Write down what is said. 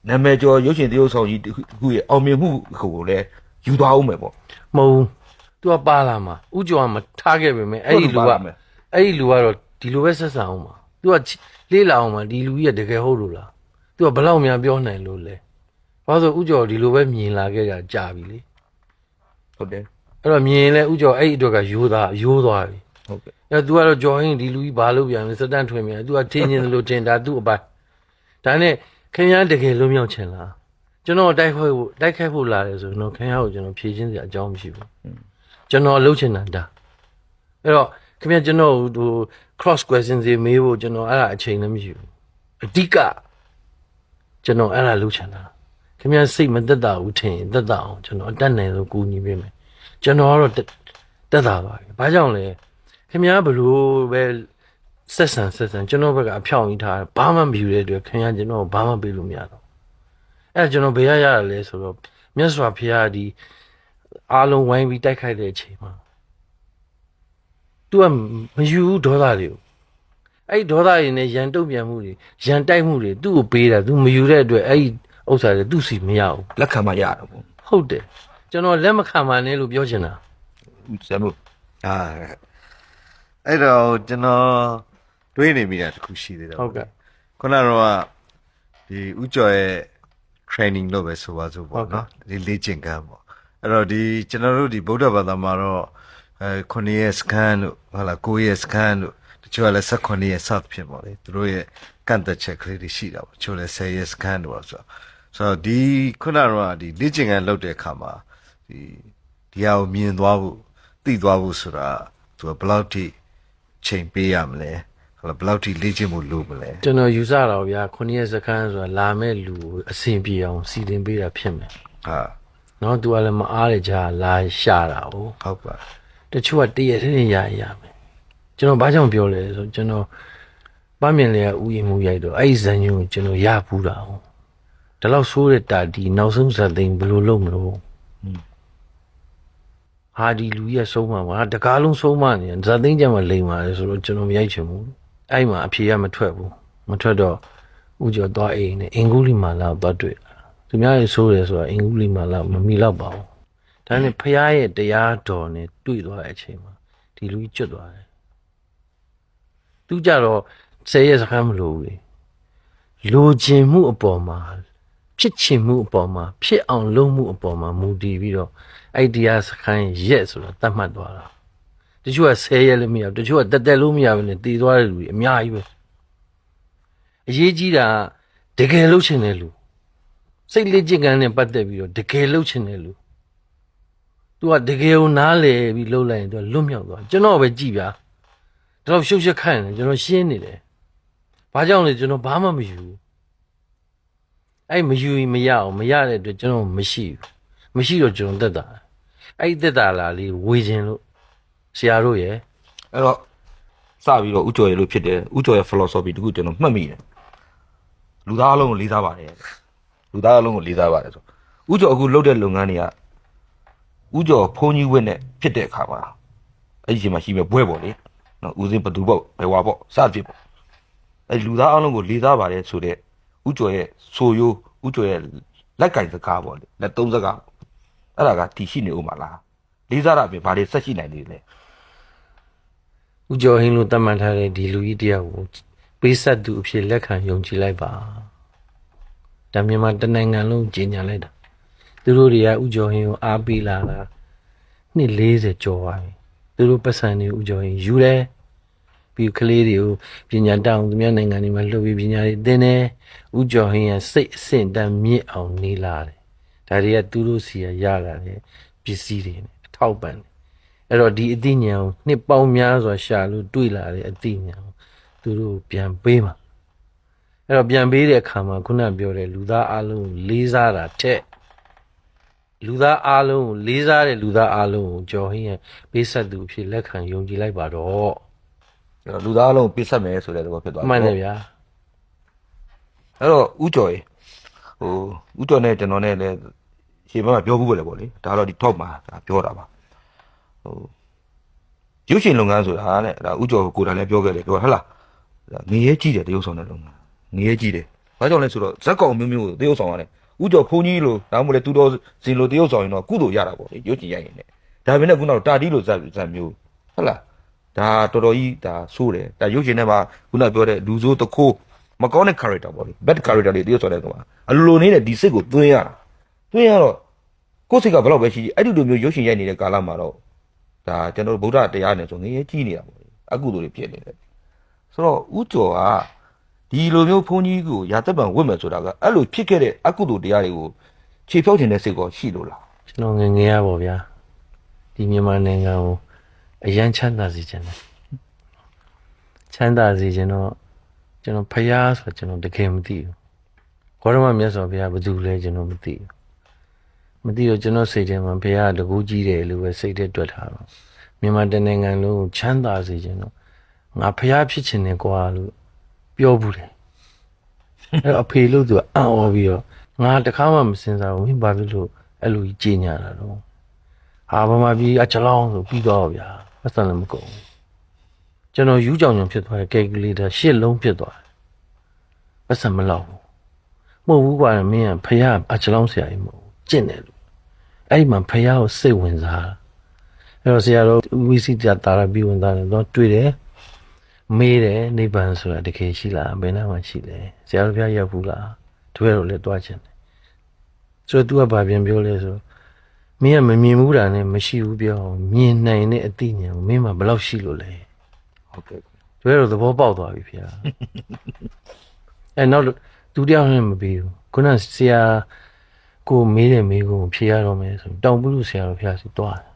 နာမည်ကျော်ရုပ်ရှင်တရုပ်ဆောင်ကြီးခုရဲ့အောင်မြင်မှုကိုလည်းယူသွားအောင်မယ်ပေါ့ မဟုတ် तू ကပါလာမှာဥကျော်ကမထားခဲ့ပေမဲ့အဲ့ဒီလူကတော့ဒီလိုပဲဆက်ဆံအောင်မှာ तू ကလေးလာအောင်မှာဒီလူကြီးကတကယ်ဟုတ်လို့လား तू ကဘလောက်များပြောနိုင်လို့လဲဘာလို့ဥကျော်ဒီလိုပဲမြင်လာခဲ့ကြကြာပြီလေ ဟုတ်တယ် အဲ့တော့မြင်လဲဥကျော်အဲ့ဒီအတွက်ကရိုးသွားပြီ ဟုတ်ကဲ့ အဲ့ तू ကတော့ကြော်ဟင်းဒီလူကြီးဘာလို့ပြန်လဲစတန့်ထွင်ပြန် तू ကထင်းချင်းလို့တင်တာသူ့အပိုင်ဒါနဲ့ခင်ဗျားတကယ်လွံ့မြောက်ချင်လားကျွန်တော်တိုက်ခိုက်ဖို့လာတယ်ဆိုကျွန်တော်ခင်ဗျားကိုကျွန်တော်ဖြေရှင်းစရာအကြောင်းမရှိဘူးကျွန်တော်လှုပ်ချင်တာဒါအဲ့တော့ခင်ဗျားကျွန်တော်ဟို cross question စီမေးဖို့ကျွန်တော်အဲ့ဒါအချိန်လည်းမရှိဘူးအဓိကကျွန်တော်အဲ့ဒါလှုပ်ချင်တာခင်ဗျားစိတ်မသက်သာဘူးထင်ရင်သက်သာအောင်ကျွန်တော်အတက်နိုင်ဆုံးကူညီပေးမယ်ကျွန်တော်ကတော့တက်သာပါပြီဘာကြောင့်လဲခင်ဗျားဘလို့ပဲဆက်ဆံကျွန်တော်ဘက်ကအဖြောင့်ကြီးထားဘာမှမယူတဲ့အတွက်ခင်ဗျားကျွန်တော်ဘာမှပေးလို့မရတော့အဲ့ကျွန်တော်ဘယ်ရရလဲဆိုတော့မြတ်စွာဘုရားဒီအားလုံးဝိုင်းပြီးတိုက်ခိုက်တဲ့အချိန်မှာ तू ကမယူဘူးဒေါသတွေကိုအဲ့ဒေါသတွေနဲ့ရန်တုံ့ပြန်မှုတွေရန်တိုက်မှုတွေသူ့ကိုပေးတာ तू မယူတဲ့အတွက်အဲ့ဥစ္စာတွေသူ့စီမရဘူး လက်ခံမှရတာပေါ့ ဟုတ်တယ်ကျွန်တော်လက်မခံပါနဲ့လို့ပြောချင်တာ ဇာမို့ အဲ့တော့ကျွန်တော်တွေးနေမိတာတစ်ခုရှိသေးတယ် ဟုတ်ကဲ့ ခုနကတော့ဒီဥကျော်ရဲ့ training လို့ပဲဆိုပါစို့ပေါ့နော်ဒီလေ့ကျင့်ခန်းပေါ့အဲ့တော့ဒီကျွန်တော်တို့ဒီဗုဒ္ဓဘာသာမှာတော့9ရက်စကန်တို့ဟုတ်လား9ရက်စကန်တို့တချို့ကလည်း18ရက်စသဖြင့်ပေါ့လေသူတို့ရဲ့ကန့်သက်ချက်ကလေးတွေရှိတာပေါ့တချို့လည်း10ရက်စကန်တို့ပေါ့ဆိုတော့ဒီခုနကတော့ဒီလေ့ကျင့်ခန်းလုပ်တဲ့အခါမှာဒီဟာကိုမြင်သွားဖို့သိသွားဖို့ဆိုတာသူကဘယ်လောက်ထိချိန်ပေးရမလဲဟုတ်လားဘယ်လောက်ထိလေ့ကျင့်ဖို့လိုမလဲ ကျွန်တော်ယူဆတာဗျာ9ရက်စခန်းဆိုတာလာမဲ့လူအဆင်ပြေအောင်စီတင်ပေးတာဖြစ်မယ် ဟာ နော် तू ကလည်းမအားတဲ့ကြာလာရှာတာ哦 ဟုတ်ပါ တချို့ကတည့်ရတဲ့ရမယ်ကျွန်တော်ဘာကြောင့်ပြောလဲဆိုကျွန်တော်ပန်းမြင်လေကဥယျာဉ်မှုရိုက်တော့အဲ့ဒီဇန်ညုံကိုကျွန်တော်ရပူးတာ哦ဒါတော့ဆိုးတဲ့တာဒီနောက်ဆုံးဇာတ်သိမ်းဘယ်လိုလုပ်မလို့ဟာဒီလူကြီးကဆုံးမှာပါတကားလုံးဆုံးမနေဇာတ်သိမ်းကြမှာလိမ်ပါတယ်ဆိုတော့ကျွန်တော်မရိုက်ချင်ဘူးအဲ့မှာအဖြေကမထွက်ဘူးမထွက်တော့ဥကျော်သွားအိမ်နဲ့အင်္ဂုလိမာလာကိုသွားတွေ့သူများရေဆိုးတယ်ဆိုတာအင်္ဂုလိမာလာမမီတော့ပါဘူးဒါနဲ့ဖះရဲ့တရားတော်နဲ့တွေ့သွားတဲ့အချိန်မှာဒီလူကြီးကျွတ်သွားတယ်သူကြတော့10ရက်စခန်းမလို့ဘူးလိုချင်မှုအပေါ်မှာဖြစ်ချင်မှုအပေါ်မှာဖြစ်အောင်လုပ်မှုအပေါ်မှာမူတည်ပြီးတော့အဲ့တရားစခန်းရက်ဆိုတာသတ်မှတ်သွားတာတချို့က10ရက်လည်းမရဘူးတချို့ကတက်လို့မရဘူးနဲ့တည်သွားတဲ့လူတွေအများကြီးပဲအရေးကြီးတာတကယ်လုပ်ချင်တဲ့လူစိတ်လေးကျင့်ကန်းနဲ့ပတ်သက်ပြီးတော့တကယ်လုပ်ချင်တဲ့လူသူကတကယ်ကိုနားလေပြီးလှုပ်လိုက်ရင်သူကလွတ်မြောက်သွားကျွန်တော်ပဲကြည်ဗျာဒါတော့ရှုပ်ရှက်ခိုင်းတယ်ကျွန်တော်ရှင်းနေတယ်ဘာကြောင့်လဲကျွန်တော်ဘာမှမယူဘူးအဲ့မယူရင်မရအောင်မရတဲ့အတွက်ကျွန်တော်မရှိတော့ကျွန်တော်တက်တာအဲ့တက်တာလားလေးဝေခြင်းလို့ဆရာတို့ရဲ့ အဲ့တော့စပြီးတော့ဥကျော်ရလို့ဖြစ်တယ်ဥကျော်ရဲ့ philosophy တခုကျွန်တော်မှတ်မိတယ်လူသားအလုံးကိုလေးစားပါတယ်လူသားအလုံးကိုလေးစားပါတယ်ဆိုဥကျော်အခုလုပ်တဲ့လုပ်ငန်းတွေကဥကျော်ဖုန်းကြီးဝက်နဲ့ဖြစ်တဲ့အခါမှာအဲ့ဒီချိန်မှာရှိမဲ့ဘွဲပေါ့လေနော်ဦးစင်းဘသူပေါ့ဘယ်ဝါပေါ့စဖြစ်ပေါ့အဲ့လူသားအလုံးကိုလေးစားပါတယ်ဆိုတဲ့ဥကျော်ရဲ့ဆိုရိုးဥကျော်ရဲ့လက်ကင်စကားပေါ့လေလက်သုံးစကားအဲ့ဒါကတည်ရှိနေဦးမှာလားလေးစားတာပဲဘာတွေဆက်ရှိနိုင်နေလဲ ဦးကျော်ဟင်းလို့တတ်မှတ်ထားတဲ့ဒီလူကြီးတယောက်ကိုပေးဆက်သူအဖြစ်လက်ခံယုံကြည်လိုက်ပါဒါမြန်မာတနိုင်ငံလုံးကြီးညာလိုက်တာသူတို့တွေကဦးကျော်ဟင်းကိုအားပေးလာတာနှစ်40ကျော်ပါပြီသူတို့ပတ်စံနေဦးကျော်ဟင်းယူတယ်ပြီးကလေးတွေကိုပညာတတ်အောင်သူများနိုင်ငံတွေမှာလှုပ်ပြီးပညာတွေသင်တယ်ဦးကျော်ဟင်းရဲ့စိတ်အဆင့်တန်းမြင့်အောင်နေလာတယ်ဒါတွေကသူတို့စီရလာတယ်ပစ္စည်းတွေနဲ့အထောက်ပံ့အဲ့တော့ဒီအသိဉာဏ်ကိုနှစ်ပေါင်းများစွာရှာလို့တွေ့လာတဲ့အသိဉာဏ်ကိုသူတို့ပြန်ပေးမှာအဲ့တော့ပြန်ပေးတဲ့အခါမှာခုနပြောတဲ့လူသားအလုံးကိုလေးစားတာတဲ့လူသားအလုံးကိုလေးစားတဲ့လူသားအလုံးကိုကျော်ဟင်းရဲ့ပေးဆက်သူအဖြစ်လက်ခံယုံကြည်လိုက်ပါတော့ လူသားအလုံးကိုပြစ်ဆက်မယ်ဆိုတဲ့သဘောဖြစ်သွားတယ် မှန်တယ်ဗျာ အဲ့တော့ဥကျော်ရေဥကျော်နဲ့ကျွန်တော်နဲ့လည်းရှေ့ဘက်မှာပြောဘူးပဲလေပေါ့လေဒါတော့ဒီ top မှာဒါပြောတာပါရုပ်ရှင်လုပ်ငန်းဆိုတာတဲ့ဒါဥကျော်ကိုယ်တိုင်လည်းပြောခဲ့တယ်ပြောဟဟလားငရေကြီးတယ်တရုပ်ဆောင်တဲ့လုပ်ငန်းငရေကြီးတယ်ဘာ ဘာကြောင့်လဲဆိုတော့ဇက်ကောင်မျိုးမျိုးကိုတရုပ်ဆောင်ရတယ်ဥကျော်ဖုန်းကြီးလို့ဒါမှမဟုတ်လေသူတော်စင်လို့တရုပ်ဆောင်ရင်တော့ကုသိုလ်ရတာပေါ့လေရုပ်ချင်ရိုက်ရင်လည်းဒါပေမဲ့ခုနကတာတီလို့ဇက်မျိုးဟုတ်လားဒါတော်တော်ကြီးဒါဆိုးတယ်ဒါရုပ်ရှင်ထဲမှာခုနပြောတဲ့လူဆိုးတခိုးမကောင်းတဲ့ character ပေါ့လေ bad character တွေတရုပ်ဆောင်တဲ့ကောင်အလိုလိုနေတဲ့ဒီစိတ်ကိုသွင်းရတော့ကိုယ်စိတ်ကဘယ်တော့ပဲရှိအဲ့ဒီလိုမျိုးရုပ်ရှင်ရိုက်နေတဲ့ကာလမှာတော့ဒါကျွန်တော်ဗုဒ္ဓတရားနဲ့ဆိုငရေကြီးနေတာပေါ့အကုသိုလ်တွေဖြစ်နေတယ်ဆိုတော့ဥကျော်ကဒီလိုမျိုးဘုန်းကြီးကိုရာသက်ပံဝတ်မယ်ဆိုတာကအဲ့လိုဖြစ်ခဲ့တဲ့အကုသိုလ်တရားတွေကိုခြေဖြောက်ခြင်းတဲ့စိတ်ကောရှိလို့လား ကျွန်တော်ငယ်ငယ်ရပါဗျာဒီမြန်မာနိုင်ငံကိုအရန်ချမ်းသာစေခြင်းတယ်ချမ်းသာစေခြင်းတော့ကျွန်တော်ဖယားဆိုကျွန်တော်တကယ်မသိဘူးဘောရမမြတ်စွာဘုရားဘာလို့လဲကျွန်တော်မသိတော့ကျွန်တော်စိတ်ထဲမှာဘုရားတကူကြီးတယ်လို့ပဲစိတ်ထဲတွက်ထားတော့မြန်မာတနိုင်ငံလုံးကိုချမ်းသာစေခြင်းတော့ငါဖယားဖြစ်ခြင်းနဲ့ကွာလို့ပြောဘူးတယ်အဲ့အဖေလို့သူအံ့ဩပြီးတော့ငါတခါမှမစင်စားဘူးမင်းဘာဖြစ်လို့အဲ့လိုကြီးညာတာတော့ဟာဘာမှပြီးအချလောင်းဆိုပြီးတော့ဗျာပတ်စံလည်းမကုန်ဘူးကျွန်တော်ယူးကြောင်ကြောင်ဖြစ်သွားတယ်ကယ်ကူလေတာရှစ်လုံးဖြစ်သွားတယ်ပတ်စံမလောက်ဘူးမဟုတ်ဘူးကွာမင်းကဖယားအချလောင်းဆရာကြီးမဟုတ်ဘူးကျင့်တယ်လို့အဲ့ဒီမှာဖယားကိုစိတ်ဝင်စားအဲ့တော့ဆရာတော်ဝိစီတာရာပြီးဝင်သားတယ်တော့တွေ့တယ်မေးတယ်နိဗ္ဗာန်ဆိုတာတကယ်ရှိလားဘယ်နှမှာရှိလဲဆရာတော်ဘုရားရောက်ဘူးလားတပည့်တော်လည်းတွားချင်တယ်ဆိုတော့ तू ကဘာပြန်ပြောလဲဆိုမင်းကမမြင်ဘူးတာနဲ့မရှိဘူးပြောမြင်နိုင်တဲ့အသိဉာဏ်ကိုမင်းမှာဘယ်လောက်ရှိလို့လဲ ဟုတ်ကဲ့ တပည့်တော်သဘောပေါက်သွားပြီဖေအဲ့နောက်ဒုတိယနဲ့မပြီးဘူးခုနဆရာကိုမေးတယ်မေးကိုဖြေရတော့မယ်ဆိုတောင်ပုလူဆရာတော်ဘုရားစီတွားတယ်